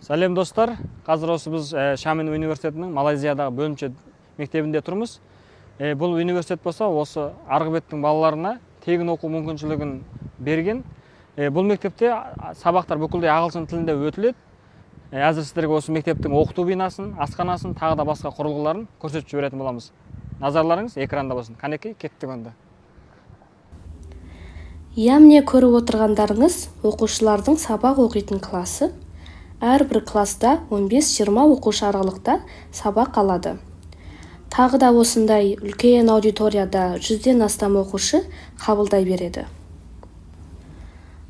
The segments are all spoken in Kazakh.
Сәлем достар, қазір осы біз Шамен университетінің Малайзиядағы бөлімше мектебінде тұрмыз. Бұл университет болса, осы арғы беттің балаларына тегін оқу мүмкіншілігін берген. Бұл мектепте сабақтар бүкілдей ағылшын тілінде өтіледі. Әзір сіздерге осы мектептің оқыту бинасын, асханасын, тағы да басқа құрылғыларын көрсетіп жіберетін боламыз. Назарларыңыз экранда болсын. Қанекей, кеттік онда. Міне көріп отырғандарыңыз оқушылардың сабақ оқитын класы. Әрбір класста 15-20 оқушы аралықта сабақ алады. Тағы да осындай үлкен аудиторияда 100-ден астам оқушы қабылдай береді.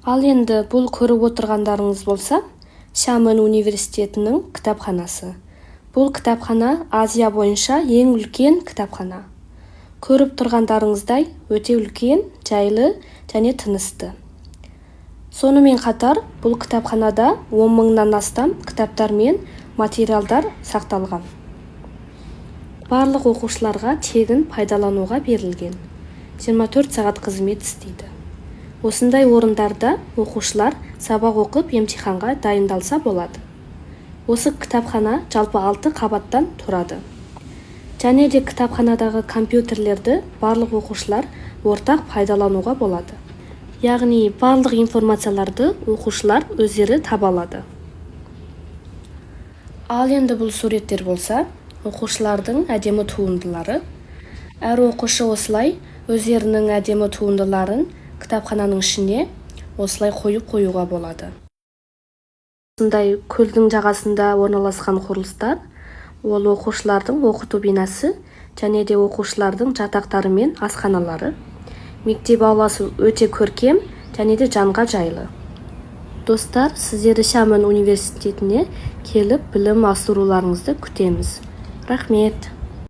Ал енді бұл көріп отырғандарыңыз болса, Шамен университетінің кітапханасы. Бұл кітапхана Азия бойынша ең үлкен кітапхана. Көріп тұрғандарыңыздай өте үлкен, жайлы және тынысты. Сонымен қатар, бұл кітапханада 10 мыңнан астам кітаптар мен материалдар сақталған. Барлық оқушыларға тегін пайдалануға берілген. 24 сағат қызмет істейді. Осындай орындарда оқушылар сабақ оқып емтиханға дайындалса болады. Осы кітапхана жалпы 6 қабаттан тұрады. Және де кітапханадағы компьютерлерді барлық оқушылар ортақ пайдалануға болады. Яғни барлық информацияларды оқушылар өздері таба алады. Ал енді бұл суреттер болса, оқушылардың әдемі туындылары. Әр оқушы осылай өздерінің әдемі туындыларын кітапхананың ішіне осылай қоюға болады. Осындай көлдің жағасында орналасқан құрылыстар, ол оқушылардың оқыту бинасы және де оқушылардың жатақтары мен асханалары. Мектеп ауласы өте көркем және де жанға жайлы. Достар, сіздерді Шамен университетіне келіп білім асыруларыңызды күтеміз. Рахмет.